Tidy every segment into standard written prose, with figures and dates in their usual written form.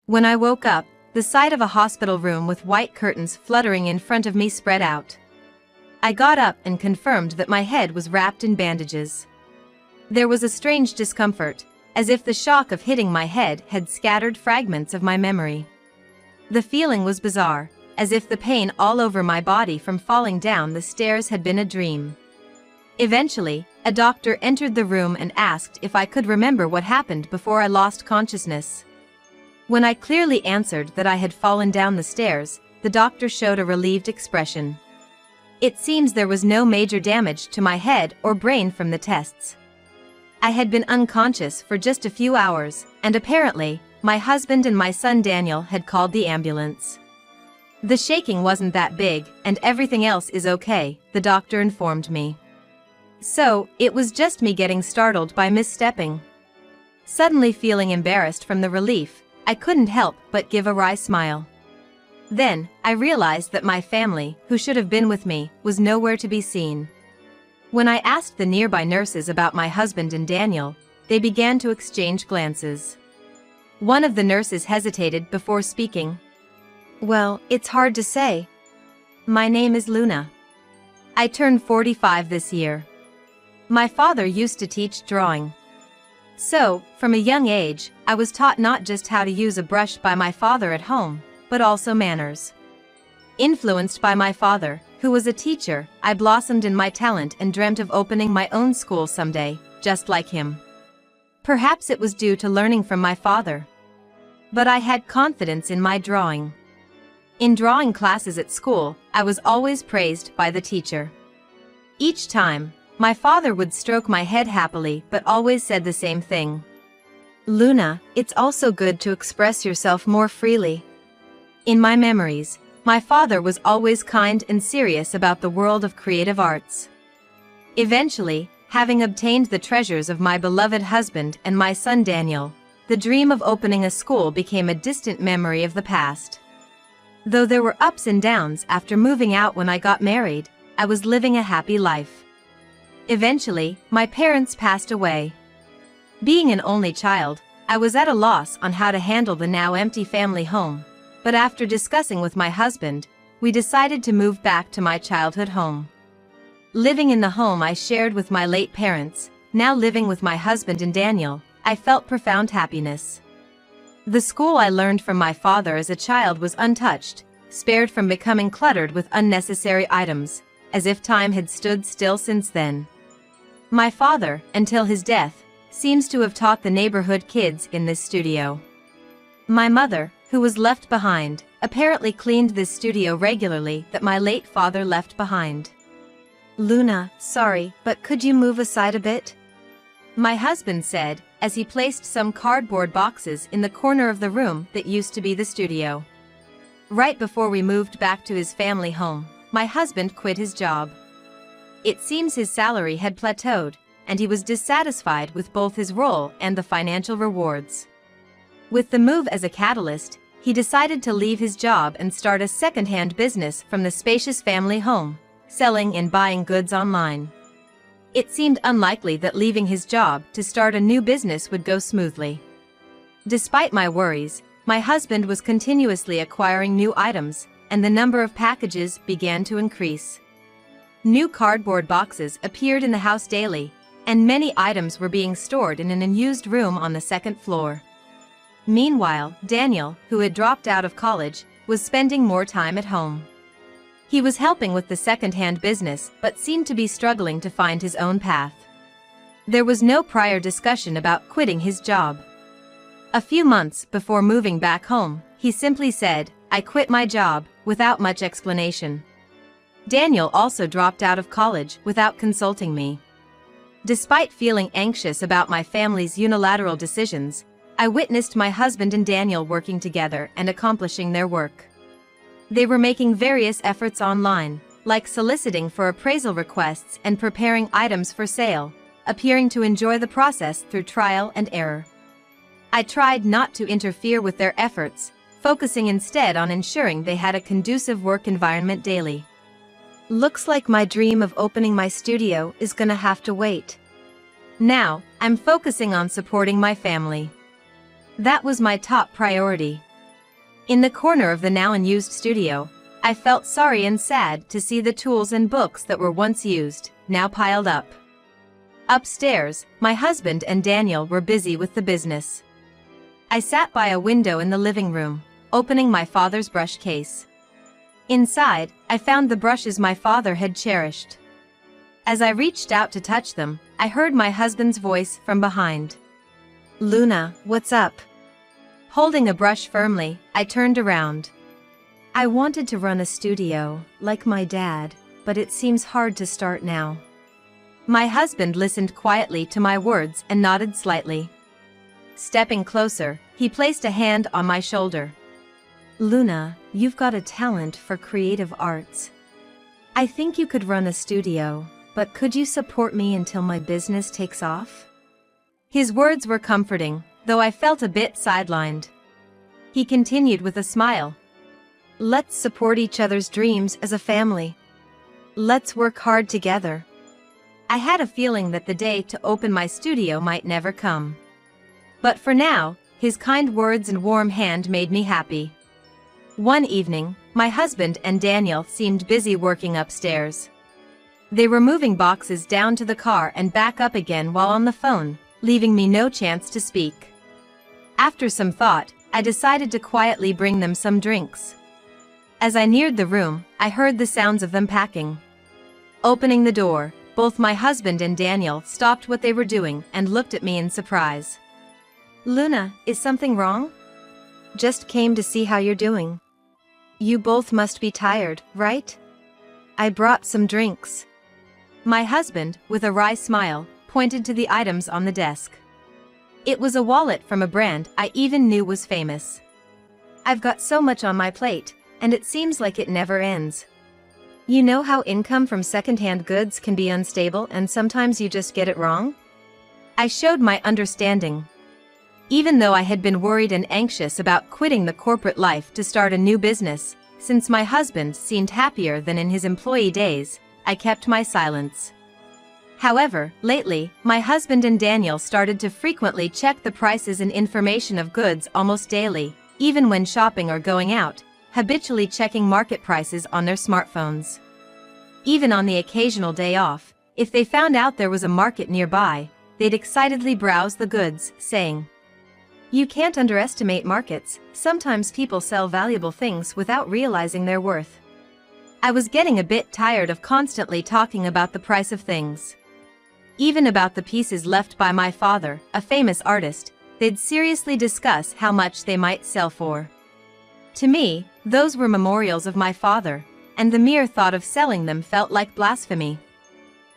When I woke up, the sight of a hospital room with white curtains fluttering in front of me spread out. I got up and confirmed that my head was wrapped in bandages. There was a strange discomfort, as if the shock of hitting my head had scattered fragments of my memory. The feeling was bizarre, as if the pain all over my body from falling down the stairs had been a dream. Eventually, a doctor entered the room and asked if I could remember what happened before I lost consciousness. When I clearly answered that I had fallen down the stairs, the doctor showed a relieved expression. It seems there was no major damage to my head or brain from the tests. I had been unconscious for just a few hours, and apparently, my husband and my son Daniel had called the ambulance. The shaking wasn't that big, and everything else is okay, the doctor informed me. So, it was just me getting startled by misstepping. Suddenly feeling embarrassed from the relief, I couldn't help but give a wry smile. Then, I realized that my family, who should have been with me, was nowhere to be seen. When I asked the nearby nurses about my husband and Daniel, they began to exchange glances. One of the nurses hesitated before speaking. "Well, it's hard to say. My name is Luna. I turned 45 this year. My father used to teach drawing. So, from a young age, I was taught not just how to use a brush by my father at home, but also manners. Influenced by my father, who was a teacher, I blossomed in my talent and dreamt of opening my own school someday, just like him. Perhaps it was due to learning from my father. But I had confidence in my drawing. In drawing classes at school, I was always praised by the teacher. Each time, my father would stroke my head happily but always said the same thing. "Luna, it's also good to express yourself more freely." In my memories, my father was always kind and serious about the world of creative arts. Eventually, having obtained the treasures of my beloved husband and my son Daniel, the dream of opening a school became a distant memory of the past. Though there were ups and downs after moving out when I got married, I was living a happy life. Eventually, my parents passed away. Being an only child, I was at a loss on how to handle the now empty family home, but after discussing with my husband, we decided to move back to my childhood home. Living in the home I shared with my late parents, now living with my husband and Daniel, I felt profound happiness. The school I learned from my father as a child was untouched, spared from becoming cluttered with unnecessary items, as if time had stood still since then. My father, until his death, seems to have taught the neighborhood kids in this studio. My mother, who was left behind, apparently cleaned this studio regularly that my late father left behind. "Luna, sorry, but could you move aside a bit?" My husband said, as he placed some cardboard boxes in the corner of the room that used to be the studio. Right before we moved back to his family home, my husband quit his job. It seems his salary had plateaued, and he was dissatisfied with both his role and the financial rewards. With the move as a catalyst, he decided to leave his job and start a second-hand business from the spacious family home, selling and buying goods online. It seemed unlikely that leaving his job to start a new business would go smoothly. Despite my worries, my husband was continuously acquiring new items, and the number of packages began to increase. New cardboard boxes appeared in the house daily, and many items were being stored in an unused room on the second floor. Meanwhile, Daniel, who had dropped out of college, was spending more time at home. He was helping with the second-hand business but seemed to be struggling to find his own path. There was no prior discussion about quitting his job. A few months before moving back home, he simply said, "I quit my job," without much explanation. Daniel also dropped out of college without consulting me. Despite feeling anxious about my family's unilateral decisions, I witnessed my husband and Daniel working together and accomplishing their work. They were making various efforts online, like soliciting for appraisal requests and preparing items for sale, appearing to enjoy the process through trial and error. I tried not to interfere with their efforts, focusing instead on ensuring they had a conducive work environment daily. Looks like my dream of opening my studio is gonna have to wait. Now, I'm focusing on supporting my family. That was my top priority. In the corner of the now unused studio, I felt sorry and sad to see the tools and books that were once used, now piled up. Upstairs, my husband and Daniel were busy with the business. I sat by a window in the living room, opening my father's brush case. Inside, I found the brushes my father had cherished. As I reached out to touch them, I heard my husband's voice from behind. "Luna, what's up?" Holding a brush firmly, I turned around. "I wanted to run a studio, like my dad, but it seems hard to start now." My husband listened quietly to my words and nodded slightly. Stepping closer, he placed a hand on my shoulder. "Luna, you've got a talent for creative arts. I think you could run a studio, but could you support me until my business takes off?" His words were comforting, though I felt a bit sidelined. He continued with a smile. "Let's support each other's dreams as a family. Let's work hard together." I had a feeling that the day to open my studio might never come. But for now, his kind words and warm hand made me happy. One evening, my husband and Daniel seemed busy working upstairs. They were moving boxes down to the car and back up again while on the phone, leaving me no chance to speak. After some thought, I decided to quietly bring them some drinks. As I neared the room, I heard the sounds of them packing. Opening the door, both my husband and Daniel stopped what they were doing and looked at me in surprise. "Luna, is something wrong?" "Just came to see how you're doing. You both must be tired, right? I brought some drinks." My husband, with a wry smile, pointed to the items on the desk. It was a wallet from a brand I even knew was famous. "I've got so much on my plate, and it seems like it never ends. You know how income from secondhand goods can be unstable and sometimes you just get it wrong?" I showed my understanding. Even though I had been worried and anxious about quitting the corporate life to start a new business, since my husband seemed happier than in his employee days, I kept my silence. However, lately, my husband and Daniel started to frequently check the prices and information of goods almost daily, even when shopping or going out, habitually checking market prices on their smartphones. Even on the occasional day off, if they found out there was a market nearby, they'd excitedly browse the goods, saying, "You can't underestimate markets. Sometimes people sell valuable things without realizing their worth." I was getting a bit tired of constantly talking about the price of things. Even about the pieces left by my father, a famous artist, they'd seriously discuss how much they might sell for. To me, those were memorials of my father, and the mere thought of selling them felt like blasphemy.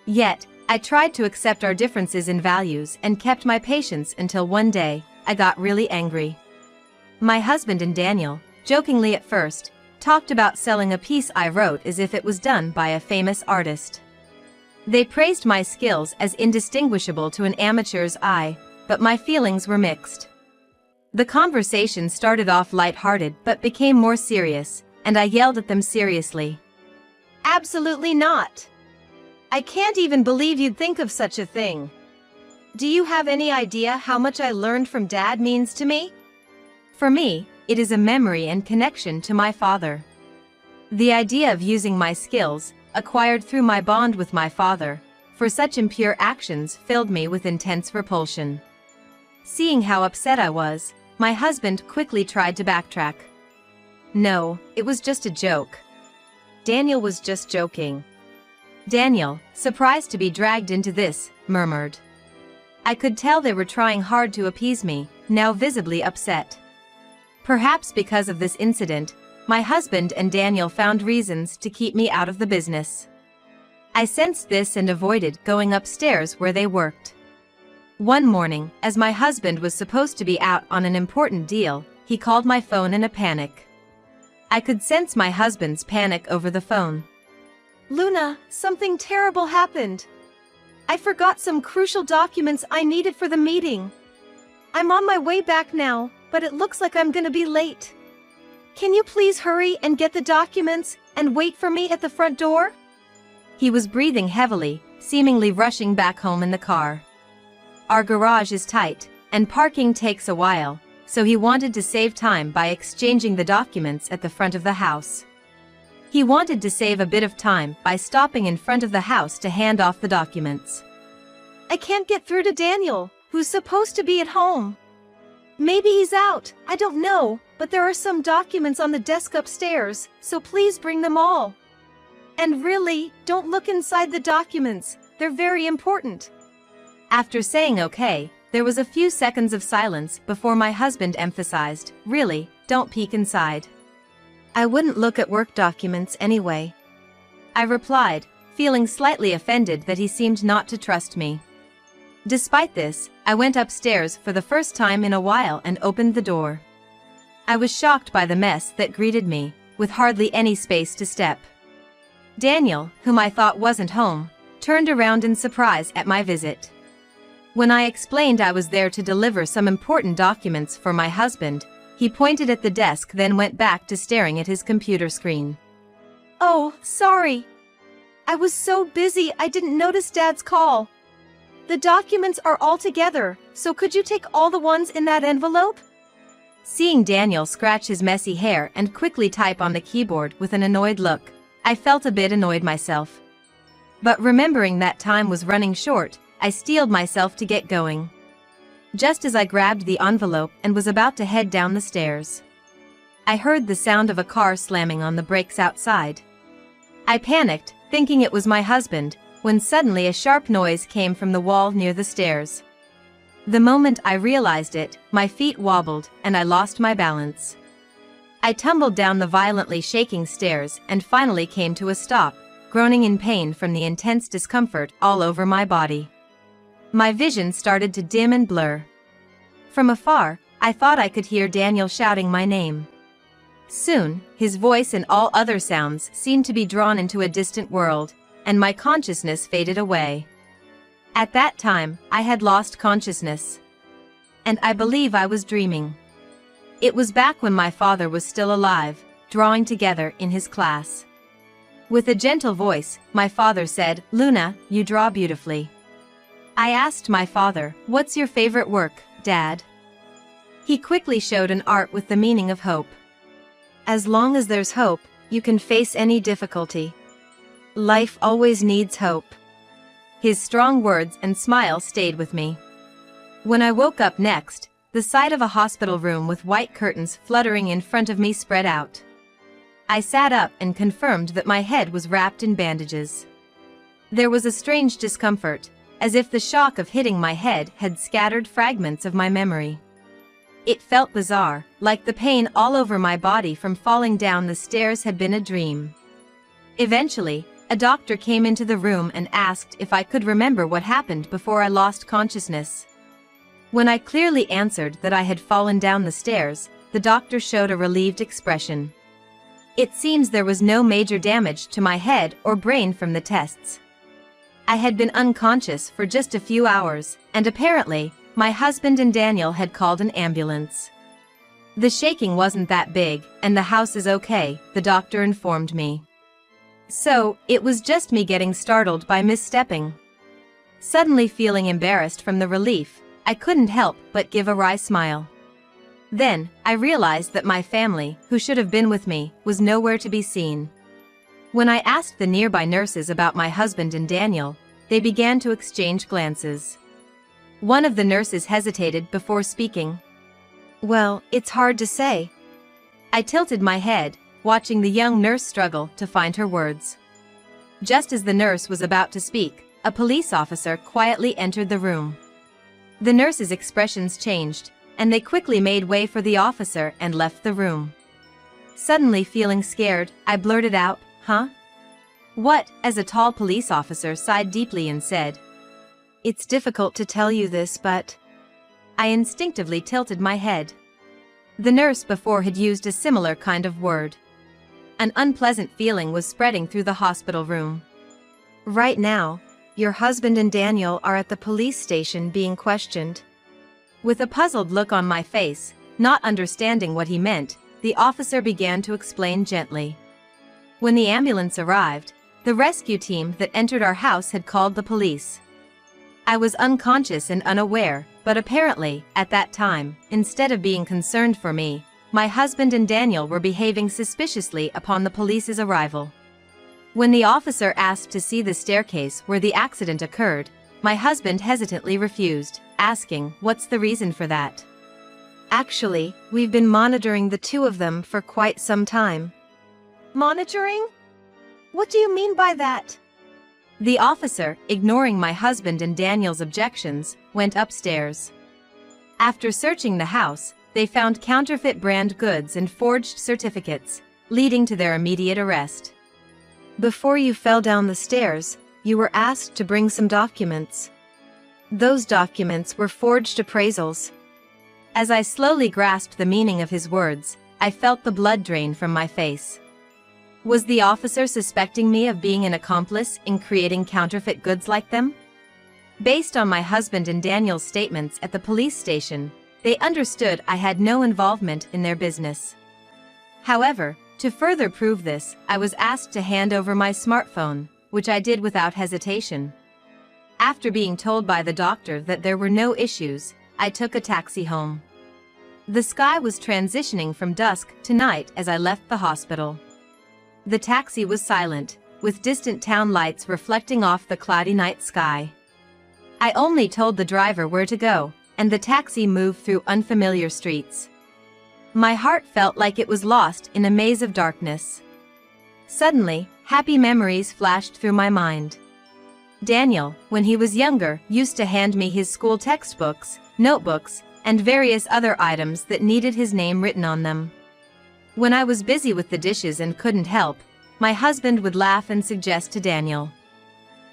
Yet, I tried to accept our differences in values and kept my patience until one day, I got really angry. My husband and Daniel, jokingly at first, talked about selling a piece I wrote as if it was done by a famous artist. They praised my skills as indistinguishable to an amateur's eye, but my feelings were mixed. The conversation started off light-hearted but became more serious, and I yelled at them seriously. "Absolutely not! I can't even believe you'd think of such a thing. Do you have any idea how much I learned from Dad means to me? For me, it is a memory and connection to my father. The idea of using my skills, acquired through my bond with my father, for such impure actions filled me with intense repulsion." Seeing how upset I was, my husband quickly tried to backtrack. "No, it was just a joke. Daniel was just joking." Daniel, surprised to be dragged into this, murmured. I could tell they were trying hard to appease me, now visibly upset. Perhaps because of this incident, my husband and Daniel found reasons to keep me out of the business. I sensed this and avoided going upstairs where they worked. One morning, as my husband was supposed to be out on an important deal, he called my phone in a panic. I could sense my husband's panic over the phone. "Luna, something terrible happened. I forgot some crucial documents I needed for the meeting. I'm on my way back now, but it looks like I'm gonna be late. Can you please hurry and get the documents and wait for me at the front door?" He was breathing heavily, seemingly rushing back home in the car. Our garage is tight, and parking takes a while, so he wanted to save time by exchanging the documents at the front of the house. He wanted to save a bit of time by stopping in front of the house to hand off the documents. I can't get through to Daniel, who's supposed to be at home. Maybe he's out, I don't know, but there are some documents on the desk upstairs, so please bring them all. And really, don't look inside the documents, they're very important. After saying okay, there was a few seconds of silence before my husband emphasized, really, don't peek inside. I wouldn't look at work documents anyway. I replied, feeling slightly offended that he seemed not to trust me. Despite this, I went upstairs for the first time in a while and opened the door. I was shocked by the mess that greeted me, with hardly any space to step. Daniel, whom I thought wasn't home, turned around in surprise at my visit. When I explained I was there to deliver some important documents for my husband, he pointed at the desk, then went back to staring at his computer screen. Oh, sorry. I was so busy I didn't notice Dad's call. The documents are all together, so could you take all the ones in that envelope? Seeing Daniel scratch his messy hair and quickly type on the keyboard with an annoyed look, I felt a bit annoyed myself. But remembering that time was running short, I steeled myself to get going. Just as I grabbed the envelope and was about to head down the stairs, I heard the sound of a car slamming on the brakes outside. I panicked, thinking it was my husband, when suddenly a sharp noise came from the wall near the stairs. The moment I realized it, my feet wobbled and I lost my balance. I tumbled down the violently shaking stairs and finally came to a stop, groaning in pain from the intense discomfort all over my body. My vision started to dim and blur. From afar, I thought I could hear Daniel shouting my name. Soon, his voice and all other sounds seemed to be drawn into a distant world, and my consciousness faded away. At that time, I had lost consciousness. And I believe I was dreaming. It was back when my father was still alive, drawing together in his class. With a gentle voice, my father said, "Luna, you draw beautifully." I asked my father, "What's your favorite work, Dad?" He quickly showed an art with the meaning of hope. As long as there's hope, you can face any difficulty. Life always needs hope. His strong words and smile stayed with me. When I woke up next, the sight of a hospital room with white curtains fluttering in front of me spread out. I sat up and confirmed that my head was wrapped in bandages. There was a strange discomfort, as if the shock of hitting my head had scattered fragments of my memory. It felt bizarre, like the pain all over my body from falling down the stairs had been a dream. Eventually, a doctor came into the room and asked if I could remember what happened before I lost consciousness. When I clearly answered that I had fallen down the stairs, the doctor showed a relieved expression. It seems there was no major damage to my head or brain from the tests. I had been unconscious for just a few hours, and apparently, my husband and Daniel had called an ambulance. The shaking wasn't that big, and the house is okay, the doctor informed me. So, it was just me getting startled by misstepping. Suddenly feeling embarrassed from the relief, I couldn't help but give a wry smile. Then, I realized that my family, who should have been with me, was nowhere to be seen. When I asked the nearby nurses about my husband and Daniel, they began to exchange glances. One of the nurses hesitated before speaking. Well, it's hard to say. I tilted my head, watching the young nurse struggle to find her words. Just as the nurse was about to speak, a police officer quietly entered the room. The nurse's expressions changed, and they quickly made way for the officer and left the room. Suddenly feeling scared, I blurted out, "Huh? What?" as a tall police officer sighed deeply and said, "It's difficult to tell you this, but..." I instinctively tilted my head. The nurse before had used a similar kind of word. An unpleasant feeling was spreading through the hospital room. Right now, your husband and Daniel are at the police station being questioned. With a puzzled look on my face, not understanding what he meant, the officer began to explain gently. When the ambulance arrived, the rescue team that entered our house had called the police. I was unconscious and unaware, but apparently, at that time, instead of being concerned for me, my husband and Daniel were behaving suspiciously upon the police's arrival. When the officer asked to see the staircase where the accident occurred, my husband hesitantly refused, asking, "What's the reason for that?" Actually, we've been monitoring the two of them for quite some time. Monitoring? What do you mean by that? The officer, ignoring my husband and Daniel's objections, went upstairs. After searching the house, they found counterfeit brand goods and forged certificates, leading to their immediate arrest. Before you fell down the stairs, you were asked to bring some documents. Those documents were forged appraisals. As I slowly grasped the meaning of his words, I felt the blood drain from my face. Was the officer suspecting me of being an accomplice in creating counterfeit goods like them? Based on my husband and Daniel's statements at the police station, they understood I had no involvement in their business. However, to further prove this, I was asked to hand over my smartphone, which I did without hesitation. After being told by the doctor that there were no issues, I took a taxi home. The sky was transitioning from dusk to night as I left the hospital. The taxi was silent, with distant town lights reflecting off the cloudy night sky. I only told the driver where to go, and the taxi moved through unfamiliar streets. My heart felt like it was lost in a maze of darkness. Suddenly, happy memories flashed through my mind. Daniel, when he was younger, used to hand me his school textbooks, notebooks, and various other items that needed his name written on them. When I was busy with the dishes and couldn't help, my husband would laugh and suggest to Daniel,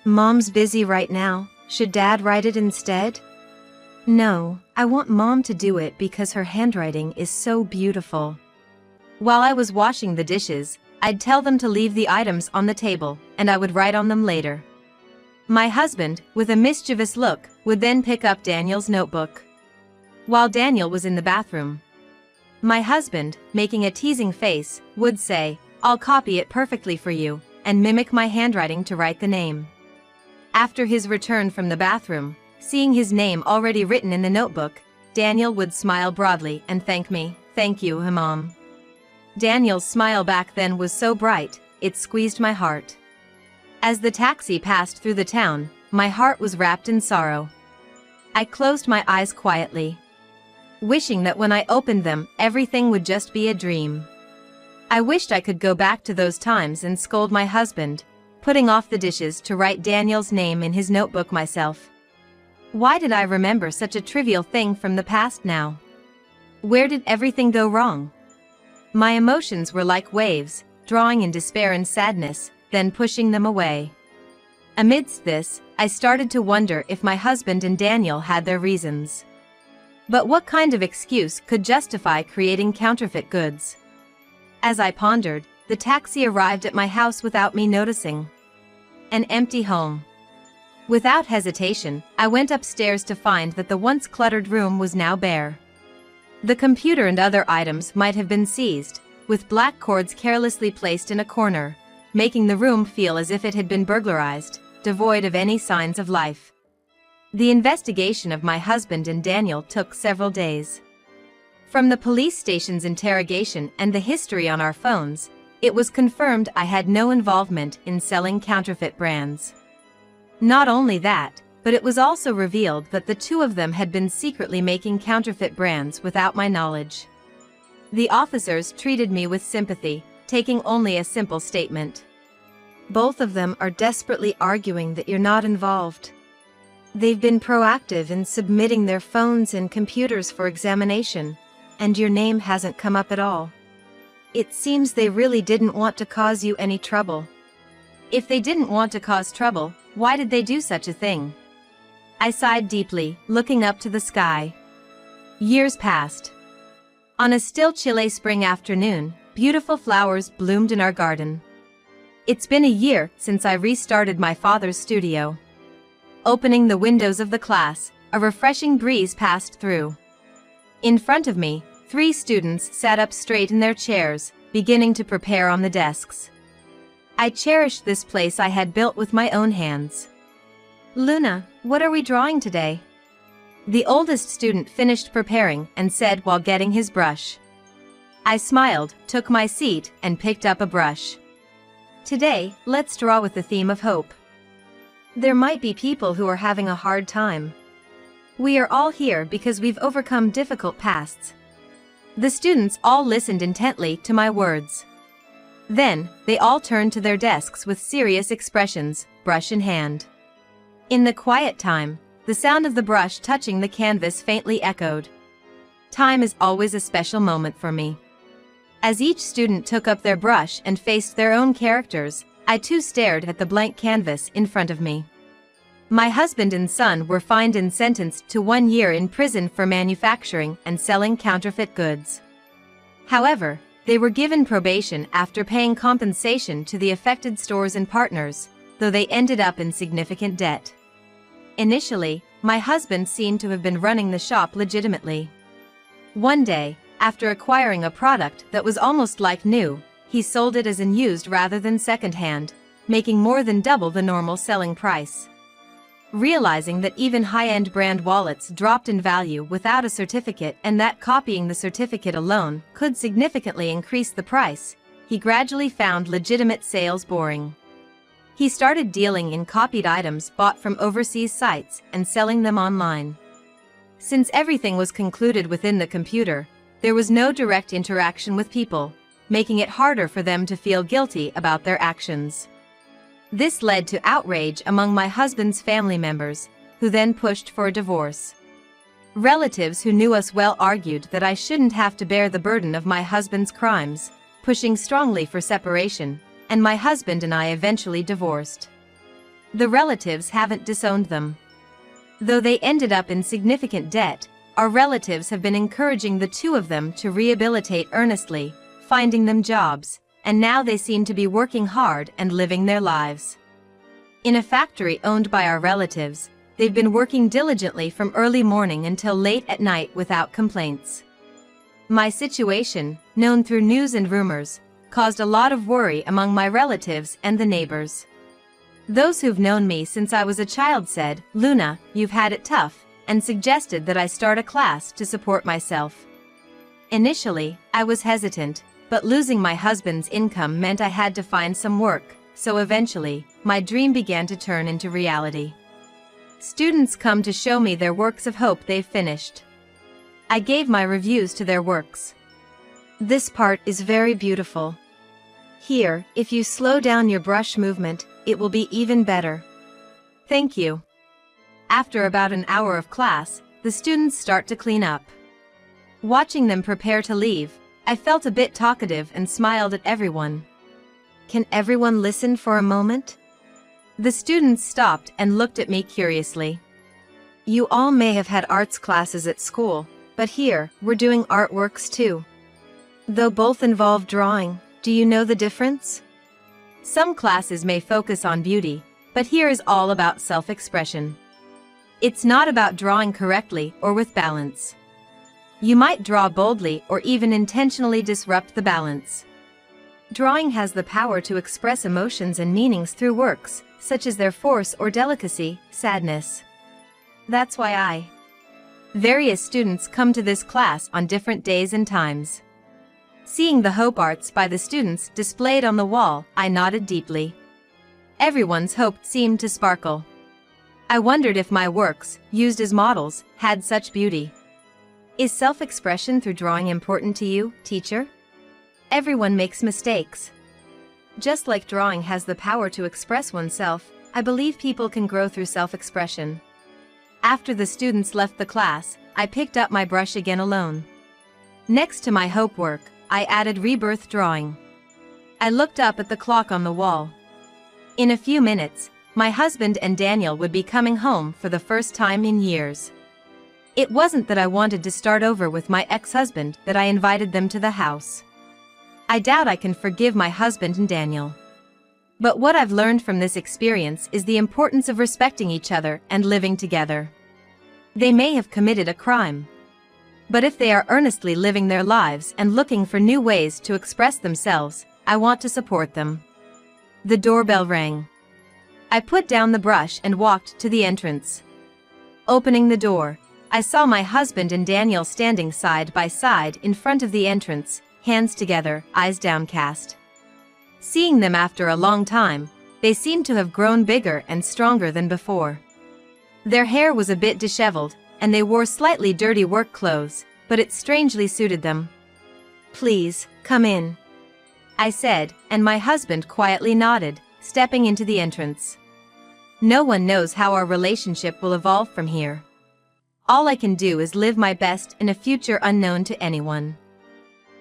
"Mom's busy right now, should Dad write it instead?" "No, I want Mom to do it because her handwriting is so beautiful." While I was washing the dishes, I'd tell them to leave the items on the table, and I would write on them later. My husband, with a mischievous look, would then pick up Daniel's notebook. While Daniel was in the bathroom, my husband, making a teasing face, would say, "I'll copy it perfectly for you," and mimic my handwriting to write the name. After his return from the bathroom, seeing his name already written in the notebook, Daniel would smile broadly and thank me, "Thank you, Mom." Daniel's smile back then was so bright, it squeezed my heart. As the taxi passed through the town, my heart was wrapped in sorrow. I closed my eyes quietly, wishing that when I opened them, everything would just be a dream. I wished I could go back to those times and scold my husband, putting off the dishes to write Daniel's name in his notebook myself. Why did I remember such a trivial thing from the past now? Where did everything go wrong? My emotions were like waves, drawing in despair and sadness, then pushing them away. Amidst this, I started to wonder if my husband and Daniel had their reasons. But what kind of excuse could justify creating counterfeit goods? As I pondered, the taxi arrived at my house without me noticing. An empty home. Without hesitation, I went upstairs to find that the once cluttered room was now bare. The computer and other items might have been seized, with black cords carelessly placed in a corner, making the room feel as if it had been burglarized, devoid of any signs of life. The investigation of my husband and Daniel took several days. From the police station's interrogation and the history on our phones, it was confirmed I had no involvement in selling counterfeit brands. Not only that, but it was also revealed that the two of them had been secretly making counterfeit brands without my knowledge. The officers treated me with sympathy, taking only a simple statement. Both of them are desperately arguing that you're not involved. They've been proactive in submitting their phones and computers for examination, and your name hasn't come up at all. It seems they really didn't want to cause you any trouble. If they didn't want to cause trouble, why did they do such a thing? I sighed deeply, looking up to the sky. Years passed. On a still chilly spring afternoon, beautiful flowers bloomed in our garden. It's been a year since I restarted my father's studio. Opening the windows of the class, a refreshing breeze passed through. In front of me, 3 students sat up straight in their chairs, beginning to prepare on the desks. I cherished this place I had built with my own hands. "Luna, what are we drawing today?" The oldest student finished preparing and said while getting his brush. I smiled, took my seat, and picked up a brush. Today, let's draw with the theme of hope. There might be people who are having a hard time. We are all here because we've overcome difficult pasts. The students all listened intently to my words. Then, they all turned to their desks with serious expressions, brush in hand. In the quiet time, the sound of the brush touching the canvas faintly echoed. Time is always a special moment for me. As each student took up their brush and faced their own characters, I too stared at the blank canvas in front of me. My husband and son were fined and sentenced to 1 year in prison for manufacturing and selling counterfeit goods. However, they were given probation after paying compensation to the affected stores and partners, though they ended up in significant debt. Initially, my husband seemed to have been running the shop legitimately. One day, after acquiring a product that was almost like new, he sold it as in used rather than second-hand, making more than double the normal selling price. Realizing that even high-end brand wallets dropped in value without a certificate and that copying the certificate alone could significantly increase the price, he gradually found legitimate sales boring. He started dealing in copied items bought from overseas sites and selling them online. Since everything was concluded within the computer, there was no direct interaction with people, making it harder for them to feel guilty about their actions. This led to outrage among my husband's family members, who then pushed for a divorce. Relatives who knew us well argued that I shouldn't have to bear the burden of my husband's crimes, pushing strongly for separation, and my husband and I eventually divorced. The relatives haven't disowned them. Though they ended up in significant debt, our relatives have been encouraging the two of them to rehabilitate earnestly, finding them jobs, and now they seem to be working hard and living their lives. In a factory owned by our relatives, they've been working diligently from early morning until late at night without complaints. My situation, known through news and rumors, caused a lot of worry among my relatives and the neighbors. Those who've known me since I was a child said, "Luna, you've had it tough," and suggested that I start a class to support myself. Initially, I was hesitant, but losing my husband's income meant I had to find some work, so eventually, my dream began to turn into reality. Students come to show me their works of hope they've finished. I gave my reviews to their works. This part is very beautiful. Here, if you slow down your brush movement, it will be even better. Thank you. After about an hour of class, the students start to clean up. Watching them prepare to leave, I felt a bit talkative and smiled at everyone. Can everyone listen for a moment? The students stopped and looked at me curiously. You all may have had arts classes at school, but here, we're doing artworks too. Though both involve drawing, do you know the difference? Some classes may focus on beauty, but here is all about self-expression. It's not about drawing correctly or with balance. You might draw boldly or even intentionally disrupt the balance. Drawing has the power to express emotions and meanings through works, such as their force or delicacy, sadness. That's why various students come to this class on different days and times. Seeing the hope arts by the students displayed on the wall, I nodded deeply. Everyone's hope seemed to sparkle. I wondered if my works, used as models, had such beauty. Is self-expression through drawing important to you, teacher? Everyone makes mistakes. Just like drawing has the power to express oneself, I believe people can grow through self-expression. After the students left the class, I picked up my brush again alone. Next to my hope work, I added rebirth drawing. I looked up at the clock on the wall. In a few minutes, my husband and Daniel would be coming home for the first time in years. It wasn't that I wanted to start over with my ex-husband that I invited them to the house. I doubt I can forgive my husband and Daniel. But what I've learned from this experience is the importance of respecting each other and living together. They may have committed a crime. But if they are earnestly living their lives and looking for new ways to express themselves, I want to support them. The doorbell rang. I put down the brush and walked to the entrance. Opening the door, I saw my husband and Daniel standing side by side in front of the entrance, hands together, eyes downcast. Seeing them after a long time, they seemed to have grown bigger and stronger than before. Their hair was a bit disheveled, and they wore slightly dirty work clothes, but it strangely suited them. "Please, come in," I said, and my husband quietly nodded, stepping into the entrance. No one knows how our relationship will evolve from here. All I can do is live my best in a future unknown to anyone.